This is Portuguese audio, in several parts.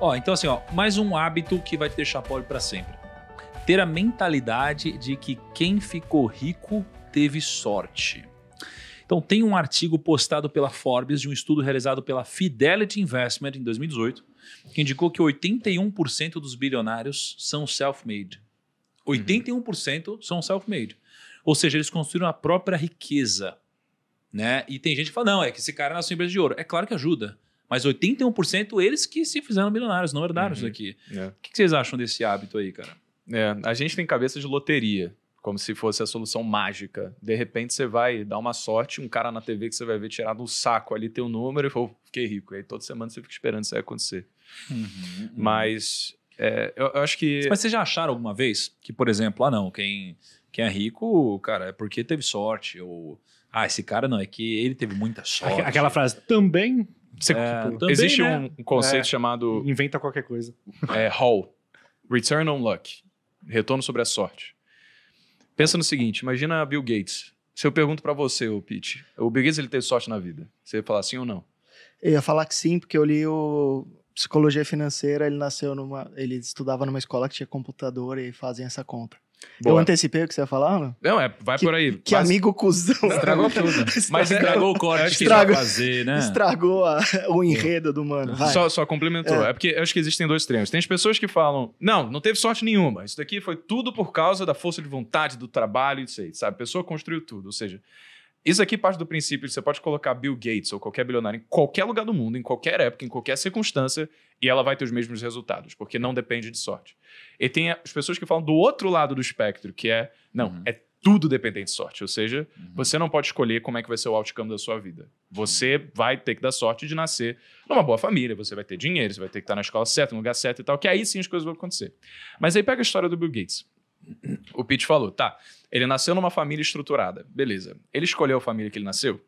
Ó, então assim, ó, mais um hábito que vai te deixar pobre para sempre. Ter a mentalidade de que quem ficou rico teve sorte. Então tem um artigo postado pela Forbes de um estudo realizado pela Fidelity Investment em 2018, que indicou que 81% dos bilionários são self-made. 81% são self-made. Ou seja, eles construíram a própria riqueza. Né? E tem gente que fala, não, é que esse cara nasceu em berço de ouro. É claro que ajuda. Mas 81% eles que se fizeram bilionários, não herdaram isso daqui. O que vocês acham desse hábito aí, cara? A gente tem cabeça de loteria, como se fosse a solução mágica. De repente você vai dar uma sorte, um cara na TV que você vai ver tirar do saco ali teu número e fala, fiquei rico. E aí toda semana você fica esperando isso aí acontecer. Mas eu acho que... Mas vocês já acharam alguma vez que, por exemplo, não, quem é rico, cara, é porque teve sorte, ou... esse cara não, é que ele teve muita sorte. Aquela frase, também... também, existe né? um conceito chamado... Inventa qualquer coisa. Hall. Return on Luck. Retorno sobre a sorte. Pensa no seguinte, imagina Bill Gates. Se eu pergunto pra você, Pete, o Bill Gates ele teve sorte na vida. Você ia falar sim ou não? Eu ia falar que sim, porque eu li o Psicologia Financeira, ele estudava numa escola que tinha computador e fazem essa conta. Boa. Eu antecipei o que você ia falar, não? Não, vai por aí. Que amigo cuzão. Estragou tudo. Mas estragou o corte que ia fazer, né? Estragou o enredo do mano. Vai. Só complementou. É porque eu acho que existem dois extremos. Tem as pessoas que falam, não teve sorte nenhuma. Isso daqui foi tudo por causa da força de vontade, do trabalho, isso aí, sabe? A pessoa construiu tudo. Ou seja, isso aqui parte do princípio de você pode colocar Bill Gates ou qualquer bilionário em qualquer lugar do mundo, em qualquer época, em qualquer circunstância, e ela vai ter os mesmos resultados, porque não depende de sorte. E tem as pessoas que falam do outro lado do espectro, que é, é tudo dependente de sorte. Ou seja, você não pode escolher como é que vai ser o outcome da sua vida. Você vai ter que dar sorte de nascer numa boa família, você vai ter dinheiro, você vai ter que estar na escola certa, no lugar certo e tal, que aí sim as coisas vão acontecer. Mas aí pega a história do Bill Gates. O Pete falou, ele nasceu numa família estruturada, beleza. Ele escolheu a família que ele nasceu?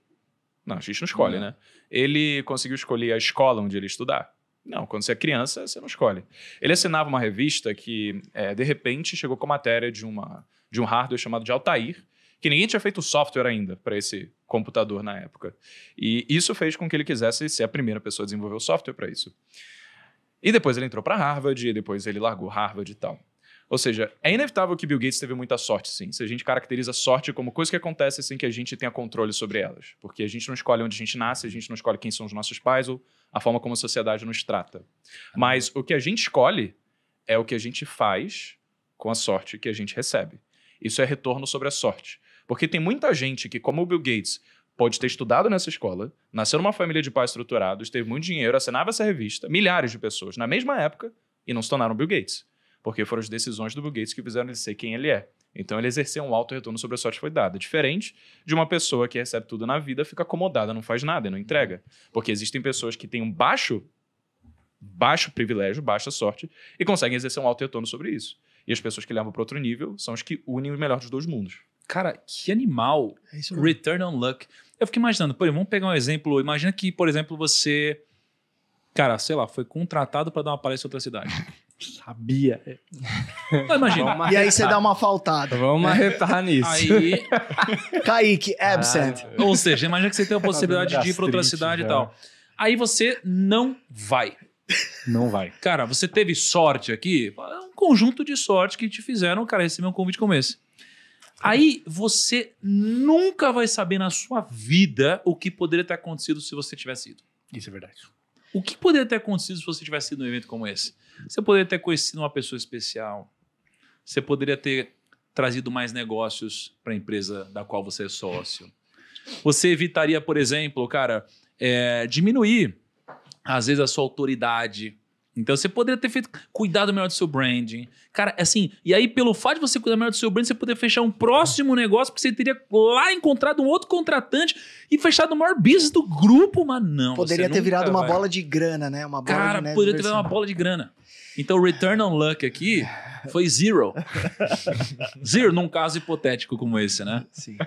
Não, a gente não escolhe, né? Ele conseguiu escolher a escola onde ele ia estudar? Não, quando você é criança, você não escolhe. Ele assinava uma revista que, de repente, chegou com matéria de um hardware chamado de Altair, que ninguém tinha feito software ainda para esse computador na época. E isso fez com que ele quisesse ser a primeira pessoa a desenvolver o software para isso. E depois ele entrou para Harvard, e depois ele largou Harvard e tal. Ou seja, é inevitável que Bill Gates teve muita sorte, sim. Se a gente caracteriza sorte como coisa que acontece sem que a gente tenha controle sobre elas. Porque a gente não escolhe onde a gente nasce, a gente não escolhe quem são os nossos pais ou a forma como a sociedade nos trata. Mas o que a gente escolhe é o que a gente faz com a sorte que a gente recebe. Isso é retorno sobre a sorte. Porque tem muita gente que, como o Bill Gates, pode ter estudado nessa escola, nasceu numa família de pais estruturados, teve muito dinheiro, assinava essa revista, milhares de pessoas na mesma época e não se tornaram Bill Gates. Porque foram as decisões do Bill Gates que fizeram ele ser quem ele é. Então ele exerceu um alto retorno sobre a sorte que foi dada. Diferente de uma pessoa que recebe tudo na vida, fica acomodada, não faz nada e não entrega. Porque existem pessoas que têm um baixo privilégio, baixa sorte, e conseguem exercer um alto retorno sobre isso. E as pessoas que levam para outro nível são as que unem o melhor dos dois mundos. Cara, que animal. É isso mesmo. Return on luck. Eu fico imaginando, por exemplo, vamos pegar um exemplo. Imagina que, por exemplo, você, cara, sei lá, foi contratado para dar uma palestra em outra cidade. Sabia. Não, imagina. E aí você dá uma faltada. Vamos arretar nisso. Aí, Kaique, absent. ou seja, imagina que você tem a possibilidade de ir para outra cidade e tal. Aí você não vai. Não vai. Cara, você teve sorte aqui, é um conjunto de sorte que te fizeram, cara, receber um convite como esse. Aí você nunca vai saber na sua vida o que poderia ter acontecido se você tivesse ido. Isso é verdade. O que poderia ter acontecido se você tivesse ido num evento como esse? Você poderia ter conhecido uma pessoa especial. Você poderia ter trazido mais negócios para a empresa da qual você é sócio. Você evitaria, por exemplo, cara, diminuir, às vezes, a sua autoridade. Então, você poderia ter cuidado melhor do seu branding. Cara, assim, e aí, pelo fato de você cuidar melhor do seu branding, você poderia fechar um próximo negócio, porque você teria lá encontrado um outro contratante e fechado o maior business do grupo, mas não. Poderia ter virado uma bola de grana, né? Uma bola Cara, de neve poderia ter versão. virado uma bola de grana. Então, o return on luck aqui foi zero. Zero num caso hipotético como esse, né? Sim.